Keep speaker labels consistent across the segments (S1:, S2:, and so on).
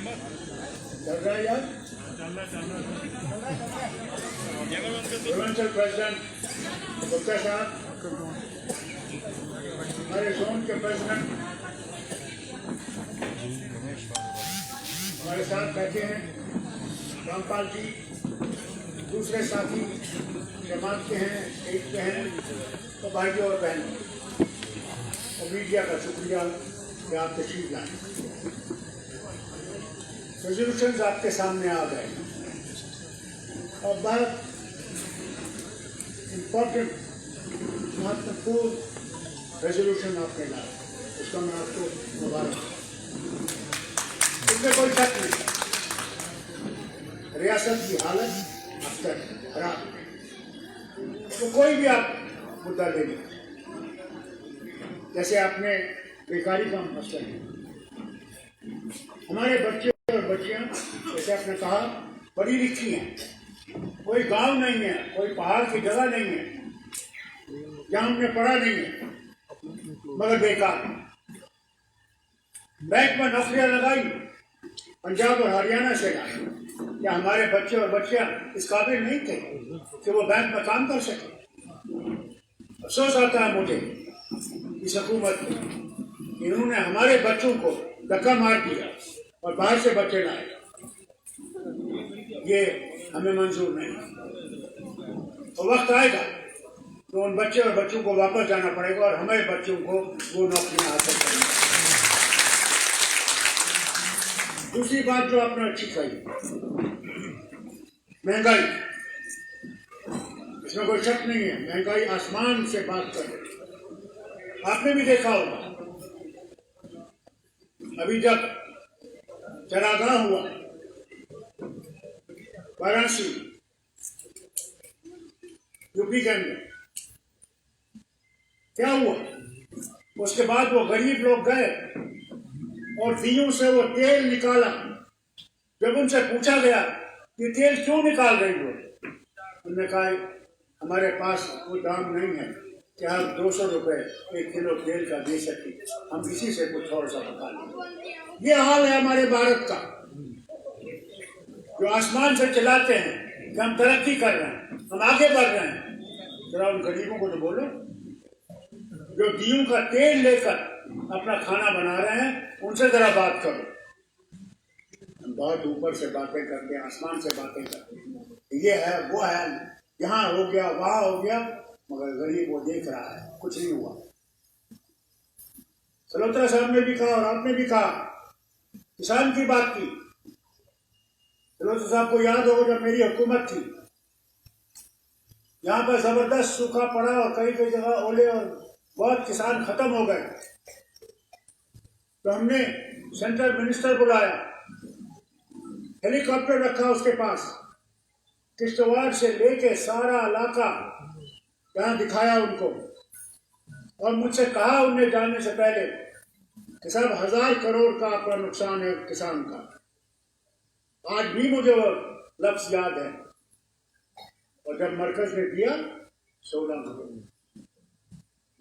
S1: चल रहा है यार। प्रोविंशियल प्रेसिडेंट गुप्ता साहब, हमारे जोन के प्रेसिडेंट हमारे साथ बैठे हैं, रामपाल जी, दूसरे साथी जमात के हैं, एक बहन तो भाइयों और बहनों, और मीडिया का शुक्रिया कि आप तशरीफ लाए। रेजोल्यूशन आपके सामने आ गए और बहुत इम्पोर्टेंट महत्वपूर्ण रेजोल्यूशन आपने लाया, उसका मैं आपको मुबारक। इसमें कोई शक नहीं, रियासत की हालत अब तक खराब है, तो कोई भी आप मुद्दा ले लें, जैसे आपने बेकारी का मसला है, हमारे बच्चे और बच्चियां जैसे आपने कहा पढ़ी लिखी हैं, कोई गांव नहीं है, कोई पहाड़ की जगह नहीं है जहां हमने पढ़ा नहीं है, मगर बेकार। बैंक में नौकरियां लगाई, पंजाब और हरियाणा से लाई, क्या हमारे बच्चे और बच्चियां इस काबिल नहीं थे कि वो बैंक में काम कर सके? अफसोस आता है मुझे इस हुकूमत में, इन्होंने हमारे बच्चों को धक्का मार दिया और बाहर से बच्चे लाए, ये हमें मंजूर नहीं। तो वक्त आएगा तो उन बच्चे और बच्चों को वापस जाना पड़ेगा और हमारे बच्चों को वो नौकरियां हासिल करनी। दूसरी बात जो आपने अच्छी कही, महंगाई, इसमें कोई शक नहीं है, महंगाई आसमान से बात कर रही। आपने भी देखा होगा अभी जब चरागाह हुआ वाराणसी यूपी के अंदर, क्या हुआ? उसके बाद वो गरीब लोग गए और दीयों से वो तेल निकाला। जब उनसे पूछा गया कि तेल क्यों निकाल रही हो, उन्होंने कहा हमारे पास वो दाम नहीं है कि आप 200 रुपए 1 किलो तेल का दे सके, हम इसी से कुछ और सा पका लें। ये हाल है हमारे भारत का, जो आसमान से चिल्लाते हैं कि हम तरक्की कर रहे हैं, हम आगे बढ़ रहे हैं। जरा उन गरीबों को तो बोलो जो दीयों का तेल लेकर अपना खाना बना रहे हैं, उनसे जरा बात करो। हम बहुत ऊपर से बातें करते हैं, आसमान से बातें करते हैं, ये है वो है, यहाँ हो गया वहां हो गया, मगर गरीब वो देख रहा है, कुछ नहीं हुआ। सलोत्रा साहब ने भी कहा और आपने भी कहा, किसान की बात की। सलोत्रा साहब को याद होगा जब मेरी हुकूमत थी, यहाँ पर जबरदस्त सूखा पड़ा और कई कई जगह ओले और बहुत किसान खत्म हो गए, तो हमने सेंट्रल मिनिस्टर बुलाया, हेलीकॉप्टर रखा उसके पास, किश्तवाड़ से लेके सारा इलाका यहाँ दिखाया उनको, और मुझसे कहा उनने जाने से पहले कि साहब 1000 करोड़ का आपका नुकसान है किसान का। आज भी मुझे वो लफ्ज याद है। और जब मरकज ने दिया 16 करोड़,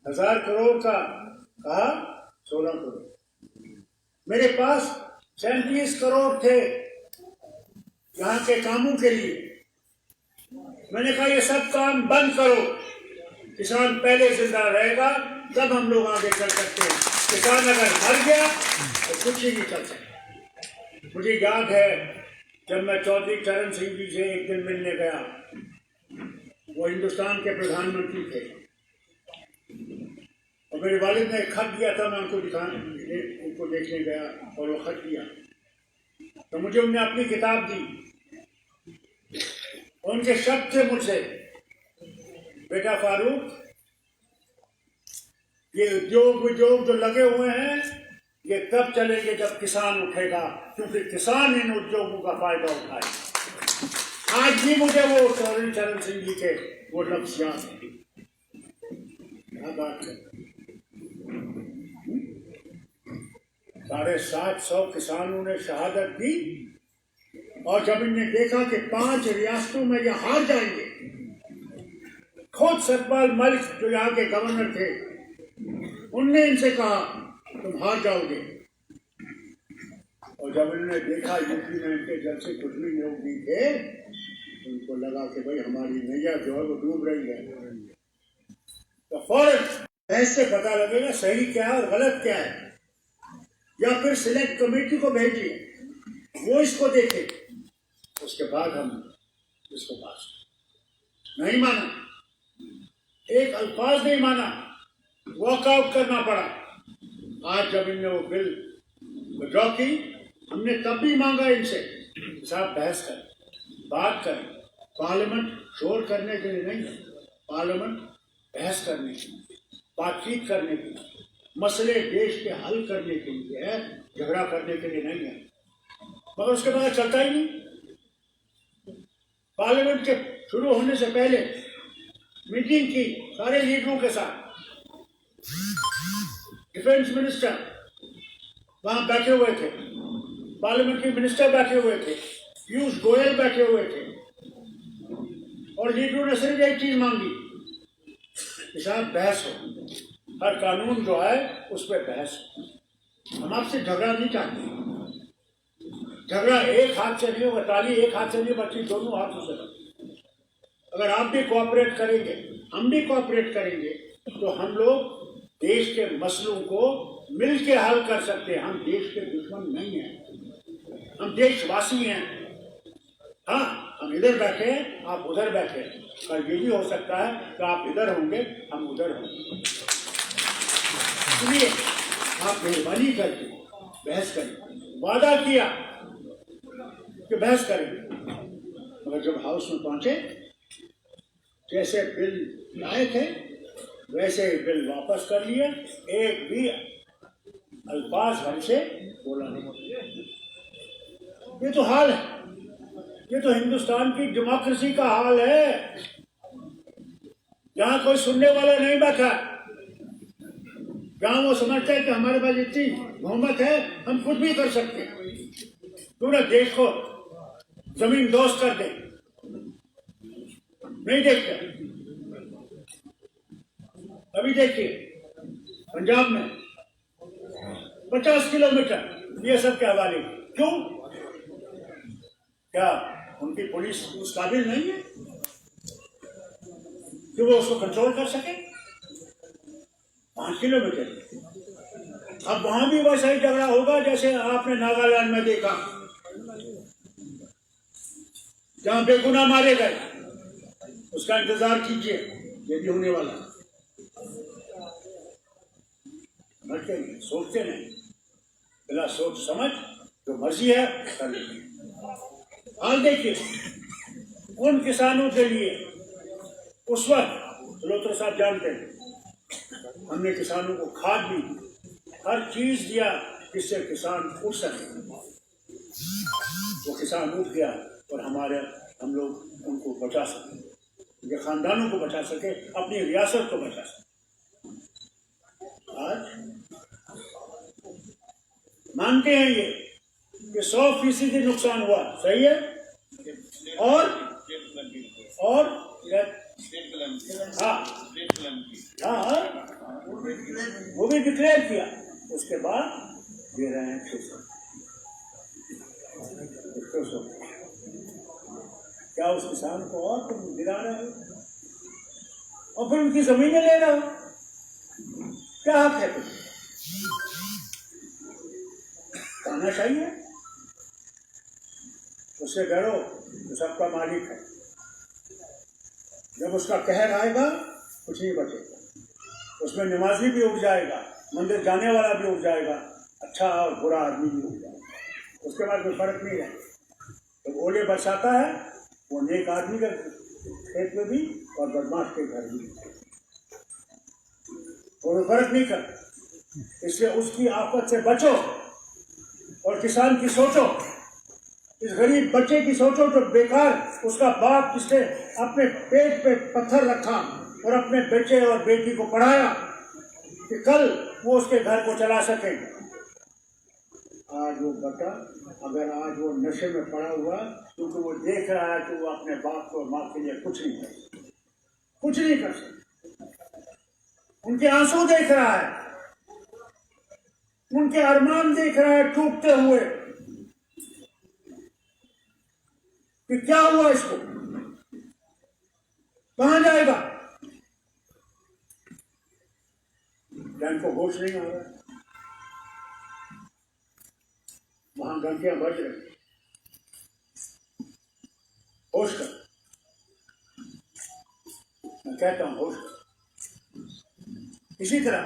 S1: 1000 करोड़ का कहा 16 करोड़, मेरे पास 37 करोड़ थे यहाँ के कामों के लिए। मैंने कहा ये सब काम बंद करो, किसान पहले जिंदा रहेगा तब हम लोग आगे चल सकते हैं। किसान अगर मर गया तो कुछ ही नहीं चल सकता। मुझे याद है जब मैं चौधरी चरण सिंह जी से एक दिन मिलने गया, वो हिंदुस्तान के प्रधानमंत्री थे, और मेरे वालिद ने एक खत दिया था, मैं उनको देखने गया और वो खत दिया, तो मुझे उन्होंने अपनी किताब दी। उनके शब्द थे मुझसे, बेटा फारूक, ये उद्योग जो लगे हुए हैं ये तब चलेंगे जब किसान उठेगा, क्योंकि किसान इन उद्योगों का फायदा उठाए। आज भी मुझे वो चौधरी चरण सिंह जी के वो लफ्ज याद है। क्या बात है, 750 किसानों ने शहादत दी, और जब इन्हें देखा कि 5 रियासतों में ये हार जाएंगे, खुद सतपाल मलिक जो यहाँ के गवर्नर थे, उनने इनसे कहा तुम हार जाओगे, और और जब उन्होंने देखा यूपी में इनके जल से कुछ भी लोग नहीं थे, उनको लगा कि भाई हमारी नैया जो है वो डूब रही है। तो फौरन ऐसे पता लगेगा सही क्या है और गलत क्या है, या फिर सिलेक्ट कमेटी को भेजिए, वो इसको देखे, उसके बाद हम इसको पास। नहीं माना, एक अल्फाज नहीं माना, वॉकआउट करना पड़ा। आज जब इनने वो बिल विड्रॉ की, हमने तब भी मांगा इनसे, साहब बहस करें, बात करें। पार्लियामेंट शोर करने के लिए नहीं है, पार्लियामेंट बहस करने के लिए, बातचीत करने के लिए, मसले देश के हल करने के लिए है, झगड़ा करने के लिए नहीं है। मगर उसके बाद चलता ही नहीं। पार्लियामेंट के शुरू होने से पहले मीटिंग की सारे लीडरों के साथ, डिफेंस मिनिस्टर वहां बैठे हुए थे, पार्लियामेंट्री मिनिस्टर बैठे हुए थे, पीयूष गोयल बैठे हुए थे, और लीडरों ने सिर्फ एक चीज मांगी कि साहब बहस हो, हर कानून जो है उस पर बहस हो। हम आपसे झगड़ा नहीं चाहते, झगड़ा एक हाथ से नहीं होगा, ताली एक हाथ से नहीं बल्कि दोनों हाथों से बनेगी। अगर आप भी कोऑपरेट करेंगे, हम भी कोऑपरेट करेंगे, तो हम लोग देश के मसलों को मिल के हल कर सकते हैं। हम देश के दुश्मन नहीं हैं, हम देशवासी हैं। हाँ, हम इधर बैठे हैं, आप उधर बैठे हैं, और ये भी हो सकता है कि आप इधर होंगे, हम उधर होंगे। इसलिए आप मेहरबानी करके बहस करें। वादा किया कि बहस करेंगे, मगर जब हाउस में पहुंचे, जैसे बिल लाए थे वैसे ही बिल वापस कर लिए, एक भी अल्फाज हमसे बोला नहीं। ये तो हाल है, ये तो हिंदुस्तान की डेमोक्रेसी का हाल है, जहां कोई सुनने वाला नहीं बैठा, जहां वो समझता है कि हमारे पास इतनी बहुमत है, हम कुछ भी कर सकते हैं, पूरा देश को जमीन दोस्त कर दे। नहीं देखते। अभी देखिए पंजाब में 50 किलोमीटर ये सब के हवाले। क्यों? क्या उनकी पुलिस उस काबिल नहीं है कि वो उसको कंट्रोल कर सके? 5 किलोमीटर। अब वहां भी वैसा ही झगड़ा होगा जैसे आपने नागालैंड में देखा, जहां बेगुनाह मारे गए। उसका इंतजार कीजिए, ये भी होने वाला है। समझते नहीं, सोचते नहीं, बिना सोच समझ जो मर्जी है कर लेंगे। हाल देखिए, उन किसानों के लिए उस वक्त लोत्रा साहब जानते हैं, हमने किसानों को खाद भी, हर चीज दिया जिससे किसान उठ सके। वो किसान उठ गया और हम लोग उनको बचा सके, उनके खानदानों को बचा सके, अपनी रियासत को बचा सके। आज मानते हैं ये कि 100% नुकसान हुआ, सही है, और हाँ, वो भी डिक्लेयर किया। उसके बाद दे रहे हैं 600। क्या उस किसान को और तुम गिरा रहे हो और फिर उनकी जमीनें ले रहे हो? क्या हक है तुम? कहना चाहिए उससे डरो, तो सबका मालिक है। जब उसका कहर आएगा कुछ नहीं बचेगा, उसमें नमाजी भी उठ जाएगा, मंदिर जाने वाला भी उठ जाएगा, अच्छा और बुरा आदमी भी उठ जाएगा, उसके बाद कोई फर्क नहीं है। जब ओले बरसाता है वो नेक आदमी के खेत में भी और बदमाश के घर भी, कोई फर्क नहीं करता। इसलिए उसकी आफत से बचो और किसान की सोचो, इस गरीब बच्चे की सोचो जो बेकार, उसका बाप जिसने अपने पेट पे पत्थर रखा और अपने बेटे और बेटी को पढ़ाया कि कल वो उसके घर को चला सके। आज वो बच्चा अगर आज वो नशे में पड़ा हुआ, क्योंकि वो देख रहा है कि वो अपने बाप और माँ के लिए कुछ नहीं कर सकता, कुछ नहीं कर सकता। उनके आंसू देख रहा है, उनके अरमान देख रहा है टूटते हुए, कि क्या हुआ इसको, कहां जाएगा। इनको होश नहीं आ रहा, वहां घंटियां बज रही, होश कर, मैं कहता हूं होश कर। इसी तरह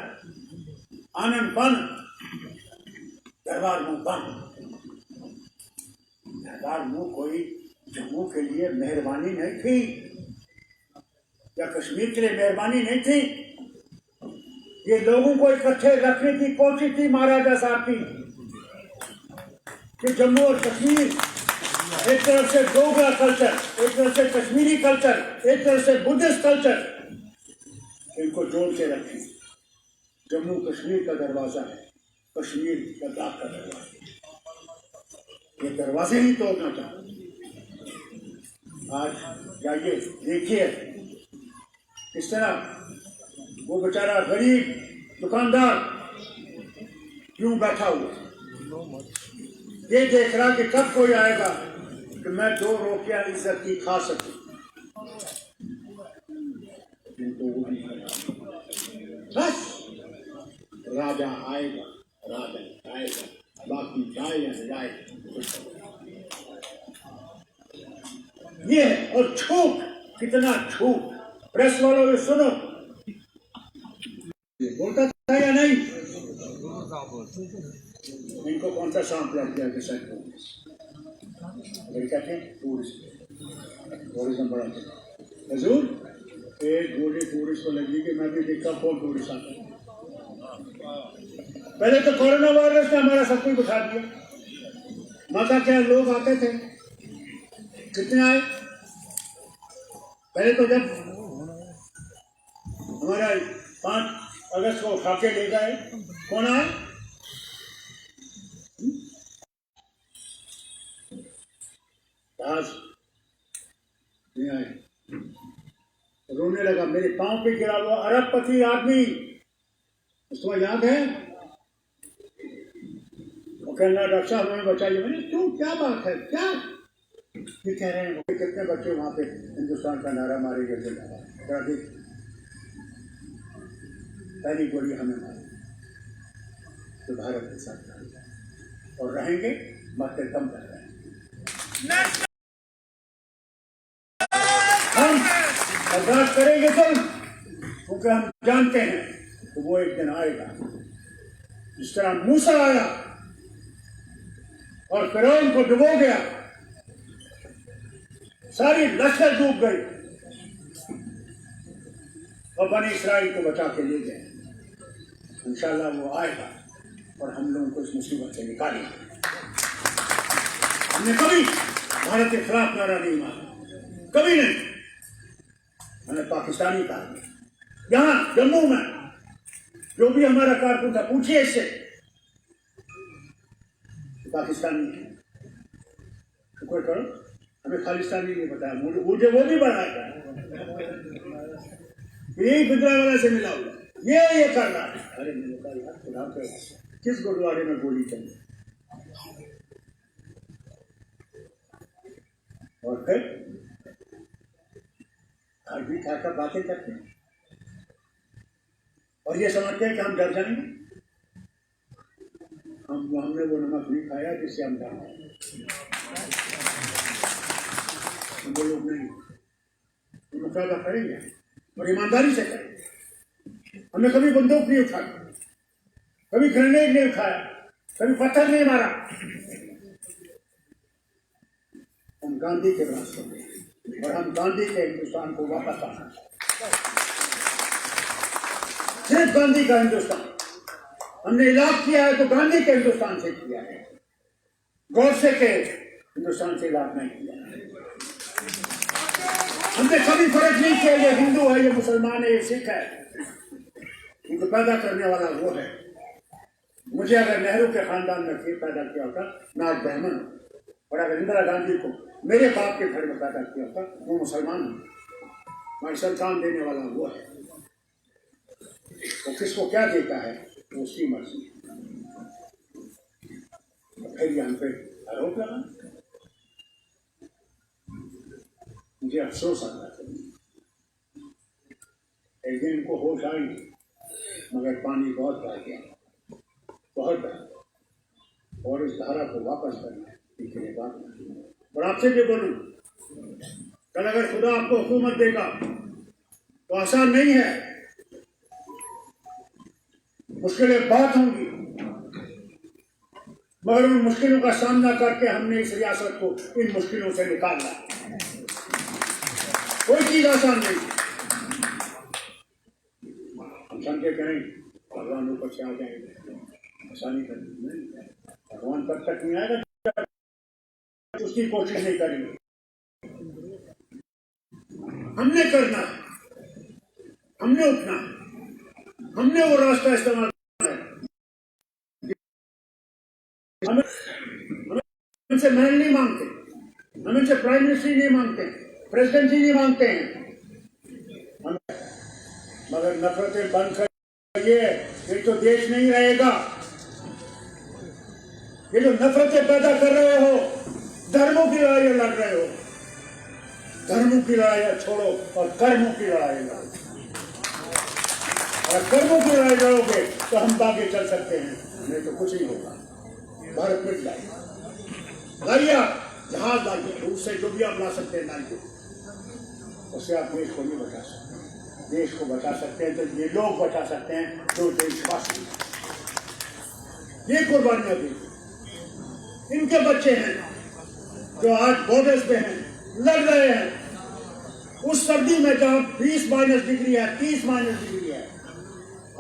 S1: आनंद बंद, दरबार मुंह बंद। दरबार मुंह कोई जम्मू के लिए मेहरबानी नहीं थी या कश्मीर के लिए मेहरबानी नहीं थी, ये लोगों को इकट्ठे रखने की कोशिश थी महाराजा साहब की कि जम्मू और कश्मीर एक तरफ से डोगरा कल्चर, एक तरफ से कश्मीरी कल्चर, एक तरफ से बुद्धिस्ट कल्चर, इनको जोड़ के रखें। जम्मू कश्मीर का दरवाजा है, कश्मीर लद्दाख का दरवाजा, ये दरवाजे ही तोड़ना चाहते। आज जाइए देखिए इस तरह वो बेचारा गरीब दुकानदार क्यों बैठा हुआ, ये देख रहा कि कब कोई आएगा कि मैं 2 रोटियां इज्जत की खा सकूं। बस राजा आएगा, राजा आएगा, बाकी जाए या न जाए। ये है, और छूट, कितना छूट। प्रेस वालों ने सुनो, बोलता था या नहीं, इनको कौन सा सांप लग गया जैसा कहते हैं टूरिज्म बड़ा हजूर, एक गोली टूरिस्ट को लगी कि मैं भी देखता कौन टूरिस्ट आता है। पहले तो कोरोना वायरस ने हमारा सब कुछ उठा दिया, माता क्या लोग आते थे, कितने आए। पहले तो जब हमारा 5 अगस्त को उठा के ले गए, कौन आए, नहीं आए। रोने लगा, मेरे पांव पे गिरा हुआ अरबपति आदमी, उसको याद है, वो कहना डॉक्टर साहब हमें बचाइए। मैंने क्यों, क्या बात है, क्या ये कह रहे हैं, कितने बच्चे वहां पे हिंदुस्तान का नारा मारे गए, पहली गोली हमें मारी तो भारत के साथ रहेंगे और रहेंगे, मरते दम कर रहे हैं। हम बर्दाश्त करेंगे सब, क्योंकि हम जानते हैं तो वो एक दिन आएगा। जिस तरह मूसा आया और फिरौन को डुबो गया, सारी लश्कर डूब गई और बनी इसराइल को बचा के ले गए। इंशाल्लाह वो आएगा और हम लोगों को इस मुसीबत से निकालेंगे। हमने कभी भारत के खिलाफ नारा नहीं मारा, कभी नहीं। मैंने पाकिस्तानी कहा, यहाँ जम्मू में जो भी हमारा कारकुन था, पूछिए इससे, पाकिस्तानी है, शुक्र करो हमें खालिस्तानी नहीं बताया, मुझे वो भी बनाया, यही बिगड़ा वाला से मिला हुआ, ये कर रहा है। अरे मैंने कहा यार खुदा के किस गुरुद्वारे में गोली चली, और फिर घर भी खाकर बातें करते हैं और ये समझते हैं कि हम डर जाएंगे। हमने वो नमक नहीं खाया जिससे हम डर गए, वो लोग नहीं, मुकाबला करेंगे और ईमानदारी से करेंगे। हमने कभी बंदूक नहीं उठाई, कभी ग्रेनेड नहीं उठाया, कभी पत्थर नहीं मारा। हम गांधी के रास्ते में और हम गांधी के हिंदुस्तान को वापस आना, सिर्फ गांधी का हिंदुस्तान। हमने इलाज किया है तो गांधी के हिंदुस्तान से किया है, गौरसे के हिंदुस्तान से इलाज नहीं किया है। हमने कभी फर्क नहीं किया ये हिंदू है, ये मुसलमान है, ये सिख है, उनको पैदा करने वाला वो है। मुझे अगर नेहरू के खानदान में पैदा किया होता मैं आज ब्राह्मण, और अगर इंदिरा गांधी को मेरे बाप के घर में पैदा किया होता वो मुसलमान है। हमारी संतान देने वाला वो है, वो किसको क्या देता है वो उसकी मर्जी। तो फिर यहाँ पे आरोप लगा, मुझे अफसोस आता था। एक दिन इनको होश आई, मगर पानी बहुत बह गया, बहुत बह गया, और इस धारा को वापस करना है बात। और आपसे भी बोलूं, कल अगर खुदा आपको हुकूमत देगा तो आसान नहीं है, मुश्किलें बहुत होंगी, मगर उन मुश्किलों का सामना करके हमने इस रियासत को इन मुश्किलों से निकालना है। कोई चीज आसान नहीं। हम समझे करें भगवान ऊपर से आ जाएंगे, आसानी करनी नहीं, भगवान तब तक नहीं आएगा उसकी कोशिश नहीं करेंगे। हमने करना, हमने उठना, हमने वो रास्ता इस्तेमाल करना है। हम इनसे महल नहीं मांगते, हम इनसे प्राइम मिनिस्टर नहीं मांगते, प्रेसिडेंसी नहीं मांगते हैं, मगर नफरतें बंद करिए। ये तो देश नहीं रहेगा। ये जो नफरतें पैदा कर रहे हो, धर्मों की लड़ाई लड़ रहे हो, धर्मों की लड़ाई छोड़ो और कर्मों की लड़ाई लड़ो। और कर्मों की लड़ाई लड़ोगे तो हम आगे चल सकते हैं, नहीं तो कुछ नहीं होगा। भारत मिट जाएगा। लाइए जहाज लाइए, रूस से जो भी आप ला सकते हैं लाइए, उससे आप देश को नहीं बचा सकते। देश को बचा सकते हैं तो ये लोग बचा सकते हैं जो देशवासी, ये कुर्बानियां दी। इनके बच्चे हैं जो आज बॉर्डर्स पे हैं, लड़ रहे हैं उस सर्दी में जहां 20 माइनस डिग्री है, 30 माइनस डिग्री है।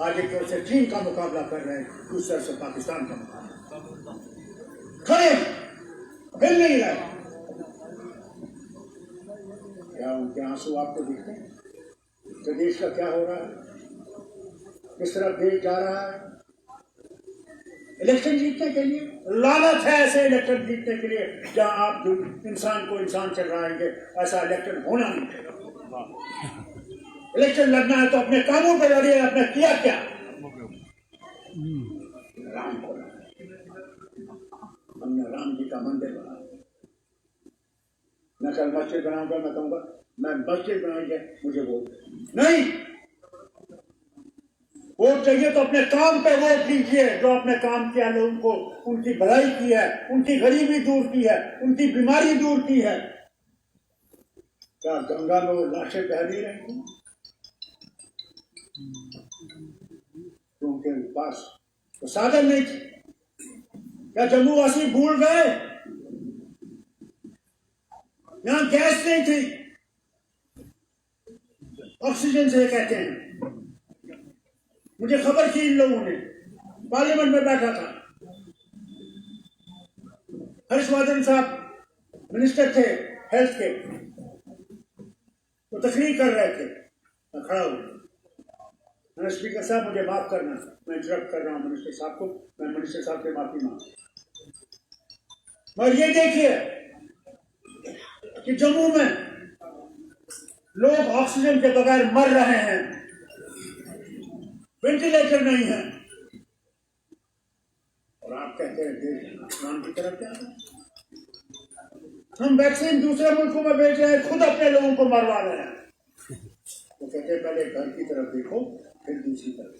S1: आज एक तरफ से चीन का मुकाबला कर रहे हैं, दूसरी तरफ से पाकिस्तान का मुकाबला। खड़े हिल नहीं रहे। क्या उनके आंसू आपको दिखते हैं? तो देश का क्या हो रहा है, किस तरफ देश जा रहा है? इलेक्शन जीतने के लिए लालच है, ऐसे इलेक्शन जीतने के लिए जहां आप इंसान को इंसान से लड़ाएंगे, ऐसा इलेक्शन होना नहीं चाहिए। इलेक्शन लड़ना है तो अपने कामों पर लड़िए। अपने किया क्या? राम को हमने राम जी का मंदिर बनाया। मैं कल मस्जिद बनाऊंगा, मैं कहूंगा मैं मस्जिद बनाएंगे, मुझे वोट नहीं। वोट चाहिए तो अपने काम पे वोट दीजिए। जो अपने काम किया, लोगों को उनकी भलाई की है, उनकी गरीबी दूर की है, उनकी बीमारी दूर की है। क्या गंगा में वो लाशें बह नहीं रही? उनके पास तो साधन नहीं थे। क्या जम्मू वासी भूल गए? यहां गैस नहीं थी, ऑक्सीजन से कहते हैं। मुझे खबर थी, इन लोगों ने पार्लियामेंट में बैठा था, हर्षवर्धन साहब मिनिस्टर थे हेल्थ के, तो तकरीर कर रहे थे। मैं खड़ा हूं, मैंने स्पीकर साहब मुझे माफ करना, मैं इंटरप्ट कर रहा हूं मिनिस्टर साहब को, मैं मिनिस्टर साहब से माफी मांग। मगर ये देखिए कि जम्मू में लोग ऑक्सीजन के बगैर मर रहे हैं, वेंटिलेटर नहीं है, और आप कहते हैं देश राम की तरफ जा रहा है। हम वैक्सीन दूसरे मुल्कों में भेज रहे हैं, खुद अपने लोगों को मरवा रहे हैं। तो कहते हैं पहले घर की तरफ देखो, फिर दूसरी तरफ।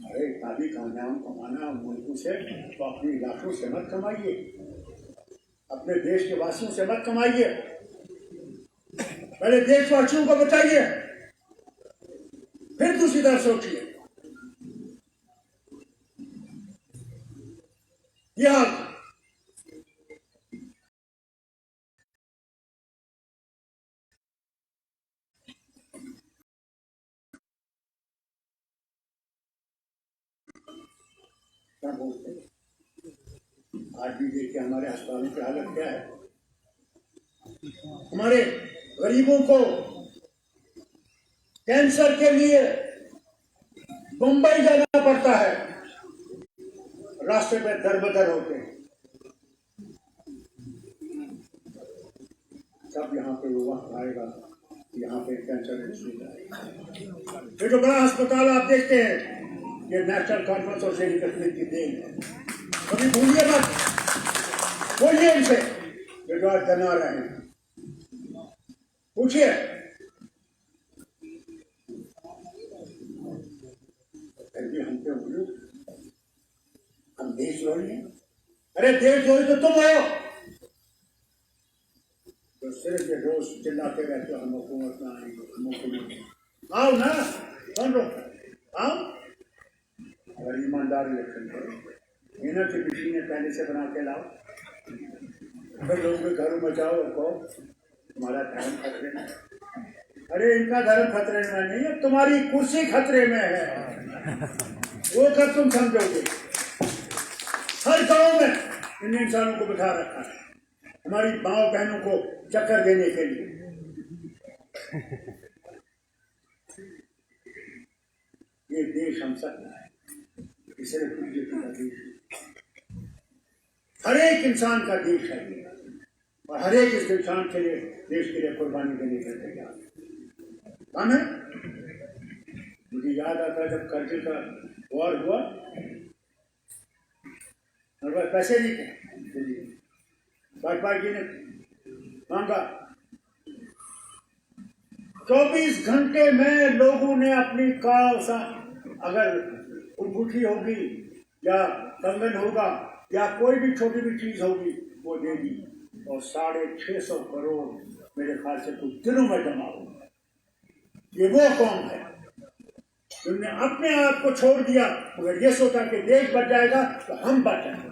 S1: अरे काफी कामयाब कमाना मुल्कों से, तो अपने इलाकों से मत कमाइए, अपने देश के वासियों से मत कमाइए। पहले देशवासियों को बचाइए, फिर दूसरी तरफ सोचिए। यह क्या बोलते हैं, आज भी देखिए हमारे अस्पतालों की हालत क्या है। हमारे गरीबों को कैंसर के लिए मुंबई जाना पड़ता है, रास्ते पे दर-बदर होते हैं। सब यहाँ पे वक्त आएगा, यहाँ पे कैंसर इंस्टीट्यूट आएगा। ये जो बड़ा अस्पताल आप देखते हैं, ये नेशनल कॉन्फ्रेंस और शेरी कश्मीर की देन है। कभी भूलिए मत, बोलिए इनसे, ये जो आज जना रहे हैं। पूछिए, हम क्यों बोलूं? हम देशद्रोही हैं? अरे देशद्रोही तो तुम हो, तो सिर्फ ये रोज चिल्लाते रहते हो हम हुकूमत में आएंगे, हम हुकूमत। आओ ना, कौन रोकता है? आओ, अगर ईमानदारी रखेंगे, मेहनत की मशीनें पहले से बना के लाओ, फिर लोगों के घरों में जाओ और कहो तुम्हारा धर्म खतरे में। अरे इनका धर्म खतरे में नहीं है, तुम्हारी कुर्सी खतरे में है। वो कब तुम समझोगे? हर गांव में इन इंसानों को बिठा रखा है, हमारी माँ बहनों को चक्कर देने के लिए। ये देश हम सबका है, सिर्फ बीजेपी का देश है, हर एक इंसान का देश है और हर एक इस इंसान के लिए, देश के लिए कुर्बानी देने के तैयार है। मुझे याद आता जब करगिल का वॉर हुआ, मेरे पास पैसे नहीं थे, वाजपेयी जी ने मांगा, 24 घंटे में लोगों ने अपनी अगर अंगूठी होगी या कंगन होगा या कोई भी छोटी भी चीज होगी वो दे दी, और 650 करोड़ मेरे ख्याल से कुछ दिनों में जमा होगा। ये वो कौम है जिन्होंने अपने आप को छोड़ दिया, मगर ये सोचा कि देश बच जाएगा तो हम बच जाएंगे।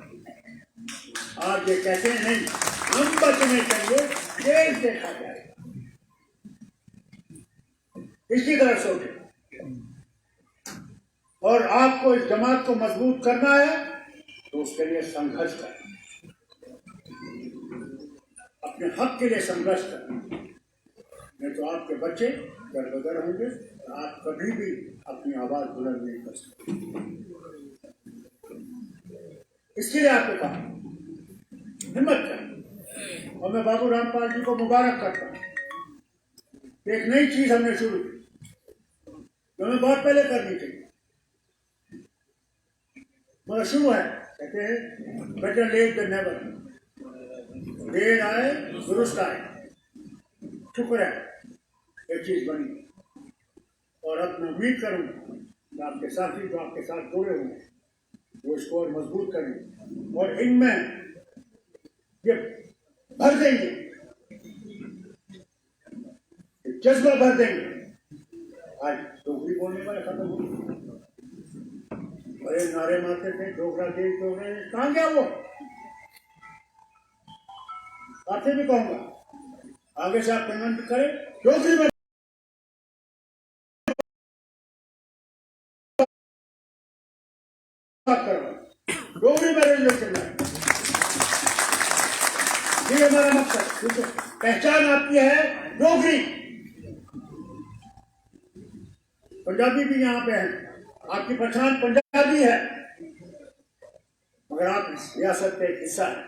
S1: आज ये कहते हैं नहीं, हम बचने चाहिए, देश देखा जाएगा। इसी तरह सोचे, और आपको इस जमात को मजबूत करना है तो उसके लिए संघर्ष करें, अपने हक के लिए संघर्ष करें, नहीं तो आपके बच्चे दरबदर होंगे, आप कभी भी अपनी आवाज बुलंद नहीं कर सकते। इसके लिए आपको कहा हिम्मत करें, और मैं बाबू रामपाल जी को मुबारक करता हूं। एक नई चीज हमने शुरू की, जो हमें बहुत पहले करनी चाहिए, मगर शुरू है। कहते हैं बेटर लेट देन नेवर, देर आए दुरुस्त आए। शुक्र है एक चीज बनी, और अब मैं उम्मीद करूंगा कि आपके साथी जो आपके साथ जुड़े हुए हैं वो इसको और मजबूत करें और इनमें ये भर देंगे, जज्बा भर देंगे। आज डोगरी बोलने वाले खत्म हो गए, बड़े नारे मारते थे डोगरा देश डोगरा, कहाँ गया वो? आपसे भी कहूंगा आगे से आप पेमेंट करें डोगरी में, डोगरी में रेडियो चलना है, ये हमारा मकसद। पहचान आपकी है डोगरी। पंजाबी भी यहाँ पे है, आपकी पहचान पंजाबी है, मगर आप रियासत का एक हिस्सा है।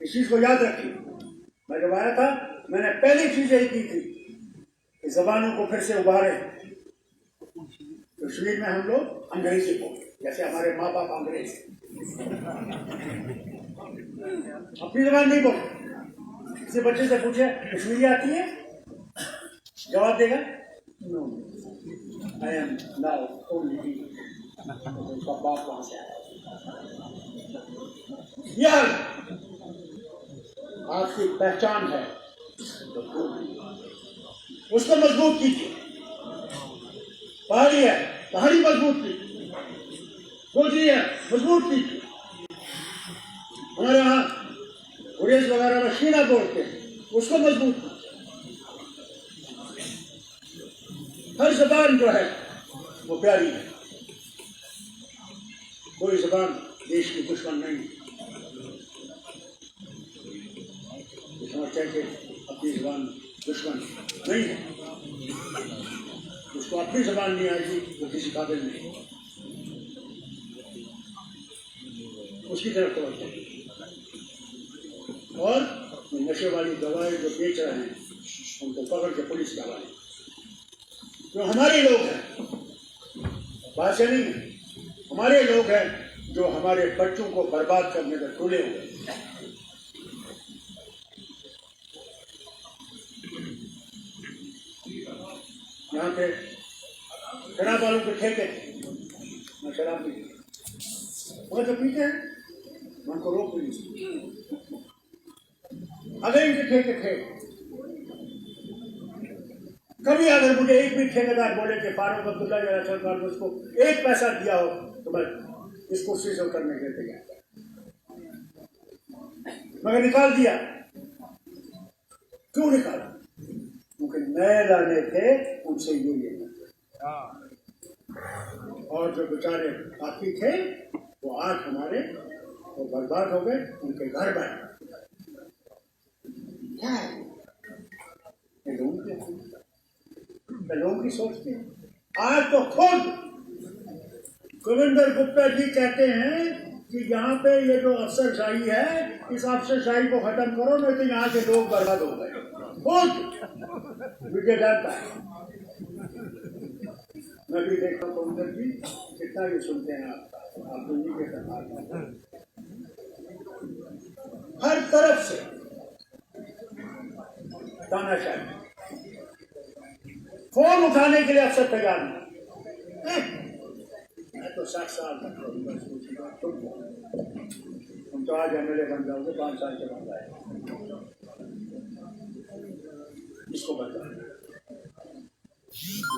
S1: इस चीज को याद रखिए। मैं जब आया था मैंने पहली चीज यही की थी कि जबानों को फिर से उभारे। कश्मीर में हम लोग अंग्रेजी बोलते, जैसे हमारे माँ बाप अंग्रेज, अपनी जबान नहीं बोलते। किसी बच्चे से पूछे कश्मीरी आती है, जवाब देगा no, I am now only. उसका बाप वहां से आया। यह आपकी पहचान है, उसको मजबूत कीजिए। पहाड़ी है, पहाड़ी मजबूत कीजिए, गोजरी है मजबूत कीजिए। हमारे यहाँ गुरेज वगैरह में शीना बोलते हैं, उसको मजबूत कीजिए। हर जबान जो है वो प्यारी है, कोई जबान देश की दुश्मन नहीं है। समझते हैं कि अपनी जबान दुश्मन नहीं है, उसको अपनी जबान नहीं आएगी वो किसी काबिल नहीं, उसकी तरफ तवज्जो। और नशे वाली दवाएं जो बेच रहे हैं उनको पकड़ के पुलिस के हवाले, जो हमारे लोग हैं, बात से नहीं, हमारे लोग हैं जो हमारे बच्चों को बर्बाद करने में तुले हुए। यहाँ पे शराब वालों के ठेके थे, मैं शराब नहीं पीता, वो तो पीते हैं, मैं उनको रोक नहीं सकता। अगर इनके ठेके थे, कभी अगर मुझे एक भी ठेकेदार बोले कि फारूक अब्दुल्ला जरा सरकार ने उसको एक पैसा दिया हो तो मैं इस कुर्सी से उतरने के लिए तैयार, मगर निकाल दिया। क्यों निकाला? क्योंकि नए लाने थे, उनसे ये लेना। और जो बेचारे बाकी थे वो आज हमारे वो बर्बाद हो गए, उनके घर बने। क्या है लोगों की सोचते हैं। आज तो खुद गोविंदर गुप्ता जी कहते हैं कि यहाँ पे ये जो अफसरशाही है, इस अफसरशाही को खत्म करो, नहीं तो यहाँ के लोग बर्बाद हो गए। खुद मुझे जानता है, मैं भी देखता हूँ गोविंदर जी कितना ये सुनते हैं आप दुनिया के सरकार हर तरफ से तानाशाही, फोन उठाने के लिए अफसर तैयार नहीं। मैं तो 60 साल तक तुम तो आज एमएलए बन जाओगे, 5 साल के बाद आए, इसको बता।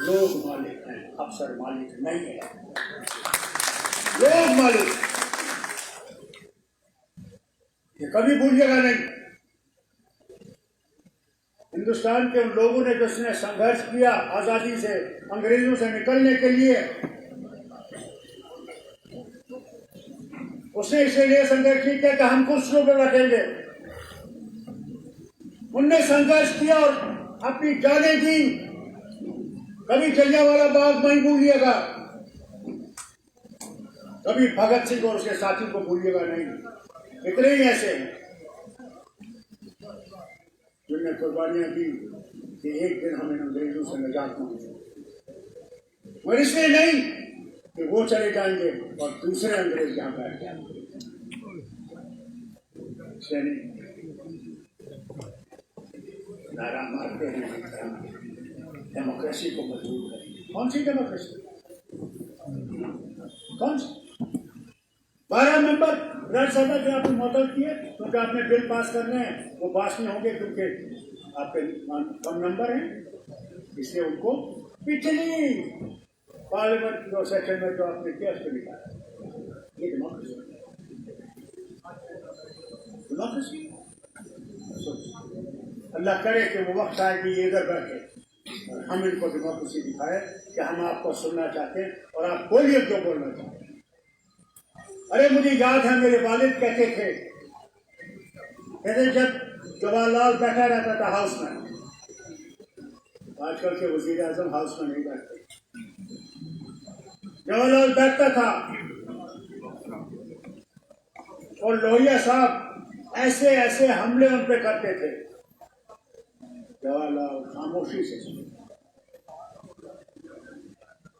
S1: लोग मालिक हैं, अफसर मालिक नहीं है। लोग मालिक, ये कभी भूलिएगा नहीं। हिंदुस्तान के उन लोगों ने जिसने संघर्ष किया आजादी से, अंग्रेजों से निकलने के लिए, उसने इसलिए संघर्ष किया कि हम कुर्सियों पर बैठेंगे। उनने संघर्ष किया और अपनी जानें दी। कभी जलियांवाला बाग नहीं भूलिएगा, कभी भगत सिंह और उसके साथी को भूलिएगा नहीं। इतने ही ऐसे हैं जिनने कुर्बानियां दी कि एक दिन हमें अंग्रेजों से निजात मिले, और इसलिए नहीं कि वो चले जाएंगे और दूसरे अंग्रेज यहाँ बैठ जाएंगे। नारा मारते हैं डेमोक्रेसी को मजबूत करेंगे। कौन सी डेमोक्रेसी? कौन सी? 12 मेंबर राज्यसभा के आपने मुअत्तल किए क्योंकि आपने बिल पास करने हैं, वो पास नहीं होंगे क्योंकि आपके कम नंबर हैं, इसलिए उनको पिछली पार्लियामेंट जो सेक्शन में जो आपने किया उसको निकाला। ये डेमोक्रेसी। डेमोक्रेसी अल्लाह करे कि वो वक्त आए कि ये इधर बैठे और हम इनको डेमोक्रेसी दिखाए कि हम आपको सुनना चाहते हैं और आप बोलिए जो बोलना चाहते हैं। अरे मुझे याद है मेरे वालिद कहते थे, कहते जब जवाहरलाल बैठा रहता था हाउस में, आजकल के वजीर आजम हाउस में नहीं बैठते, जवाहरलाल बैठता था और लोहिया साहब ऐसे ऐसे हमले उन पे करते थे, जवाहरलाल खामोशी से सुने।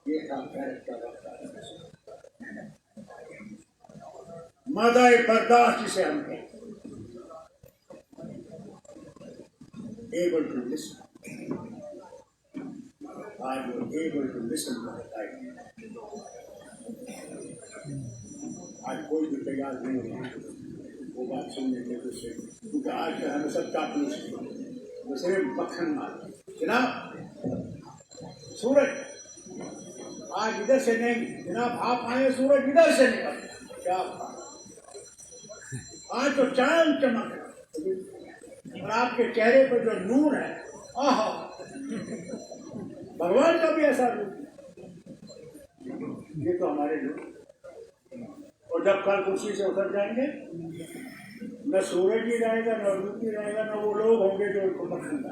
S1: ये था कैरेक्टर मदाए बर्दाश्त जिसे हम कहते, able to listen. I was able to listen to the time. आज कोई भी तैयार नहीं है वो बात सुनने के दूसरे, क्योंकि आज के हमें सब चापलूस दूसरे मक्खन मार। जनाब सूरज आज इधर से नहीं, जनाब आप आए सूरज इधर से निकल, क्या आज तो चांद चमक रहा और आपके चेहरे पर जो नूर है, आह भगवान का भी ऐसा रूप। ये तो हमारे लोग, और जब कल कुर्सी से उतर जाएंगे न सूरज ही रहेगा, न रूप ही रहेगा, न वो लोग होंगे जो उनको पसंद।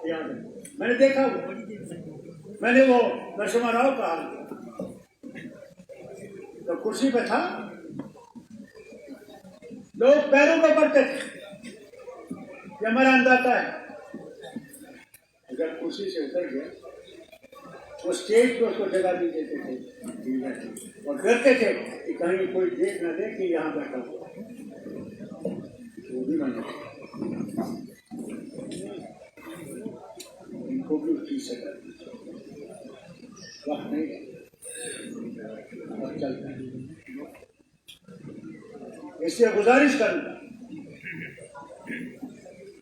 S1: याद है मैंने देखा, वो मैंने वो नरसिम्हा राव का हाल तो कुर्सी पे था, लोग पैरों में पड़ते थे, ये हमारा अंदाजा है। जब कुर्सी से उतर गया वो स्टेज पे उसको जगह नहीं देते थे और डरते थे कि कहीं कोई देख न दे कि यहाँ बैठा हुआ वो भी माने इनको भी उठी से डर वक्त नहीं अब चलता है। इसलिए गुजारिश करूंगा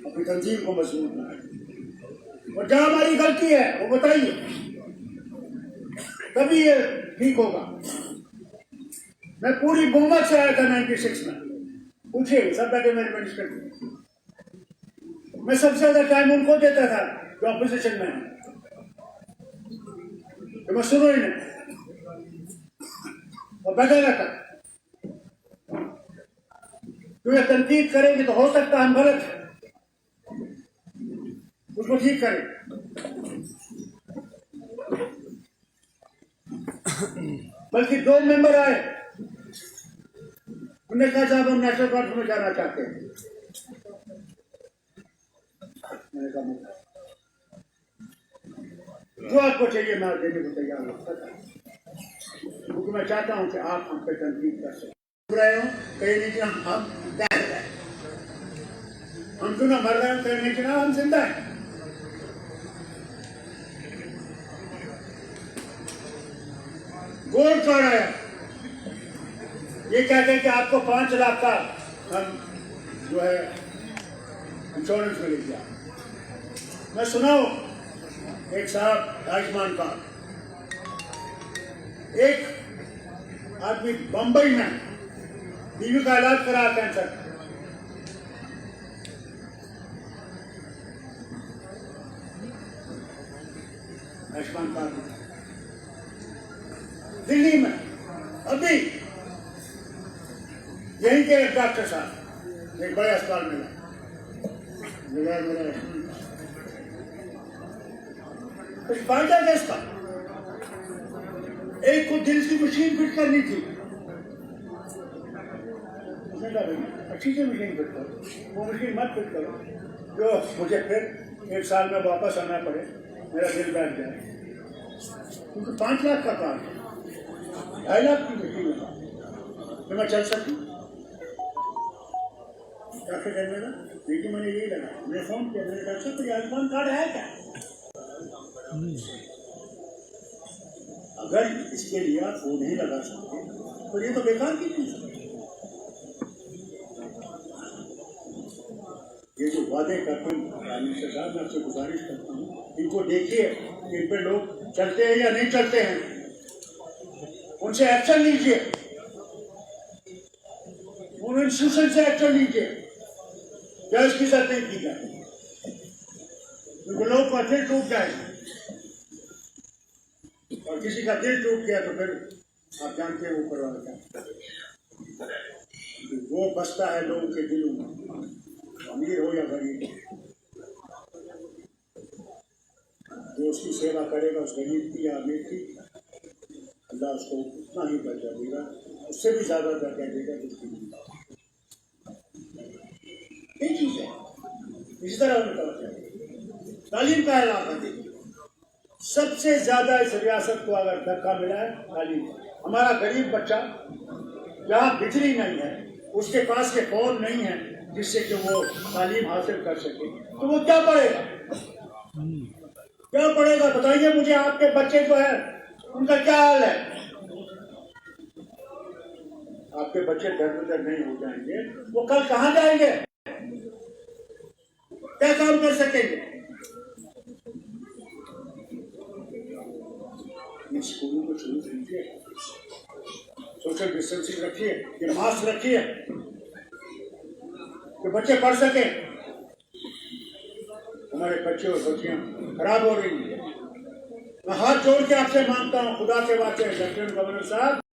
S1: अपनी तंजीम को मजबूत बनाए और जहां हमारी गलती है वो बताइए, तभी ये ठीक होगा। मैं पूरी बहुमत से आया था 96 में, पूछिए सब बैठे मेरे मिनिस्टर, मैं सबसे ज्यादा टाइम उनको देता था जो ऑपोजिशन में है, तो मैं सुनो ही नहीं और बैठा रहता। तो ये तनकीद करेंगे तो हो सकता हम गलत है, उसको ठीक करें। बल्कि 2 मेंबर आए, उन्होंने कहा साहब हम नेशनल कॉन्फ्रेंस में जाना चाहते हैं। मैंने कहा जो आपको चाहिए मैं देने को तैयार हूँ, क्योंकि मैं चाहता हूँ कि आप हम पे तनकीद कर सकें। रहे हो कहीं नहीं कि हम बैठ गए, हम क्यों ना मर रहे हो कहीं नहीं कि हम जिंदा है। गोल्ड कार्ड आया, ये कहते हैं कि आपको 5 लाख का हम जो है इंश्योरेंस मिल गया। मैं सुनाओ एक साहब आयुष्मान कार्ड, एक आदमी बंबई में बीवी का इलाज करा कैंसर, आयुष्मान कार्ड, दिल्ली में अभी यहीं के एक डॉक्टर साहब एक बड़े अस्पताल में कुछ फायदा है इसका। एक को दिल की मशीन फिट करनी थी, अच्छी से मशीन फिट करो, वो मशीन मत फिट करो जो मुझे फिर 1 साल में वापस आना पड़े, मेरा दिल बैठ जाए। क्योंकि 5 लाख का काम है, 2.5 लाख की मशीन है तो मैं चल सकूँ। डॉक्टर कहने लगा देखिए मैंने यही लगा, मैंने फोन किया, मैंने कहा कोई आयुष्मान कार्ड है क्या? अगर इसके लिए आप वो नहीं लगा सकते तो ये तो बेकार की चीज है। ये जो वादे करते हैं प्राइम मिनिस्टर साहब, मैं आपसे गुजारिश करता हूँ इनको देखिए इन पे लोग चलते हैं या नहीं चलते हैं, उनसे एक्शन लीजिए, उन इंस्टीट्यूशन से एक्शन लीजिए, क्या इसकी साथ नहीं की जाए, क्योंकि लोग का दिल टूट जाएगा और किसी का दिल टूट गया तो फिर आप जानते हैं वो करवा क्या, वो बसता है लोगों के दिलों में, अमीर हो या गरीब, जो उसकी सेवा करेगा उस गरीब की या अमीर की, अल्लाह उसको उतना ही दर्जा देगा, उससे भी ज्यादा दर्जा देगा जिसकी यही चीज है। इसी तरह उनका तालीम का इलाका देखिए, सबसे ज्यादा इस रियासत को अगर धक्का मिला है तालीम। हमारा गरीब बच्चा जहाँ बिजली नहीं है, उसके पास के फोन नहीं है जिससे कि वो तालीम हासिल कर सके, तो वो क्या पढ़ेगा, क्या पढ़ेगा? बताइए मुझे, आपके बच्चे जो है उनका क्या हाल है? आपके बच्चे दर नहीं हो जाएंगे, वो कल कहाँ जाएंगे, क्या काम कर सकेंगे? स्कूलों को शुरू कीजिए, सोशल डिस्टेंसिंग रखिए, ये मास्क रखिए कि बच्चे पढ़ सके। हमारे बच्चे और बच्चियां खराब हो रही हैं। मैं हाथ जोड़ के आपसे मांगता हूं खुदा के वास्ते लेफ्टिनेंट गवर्नर साहब,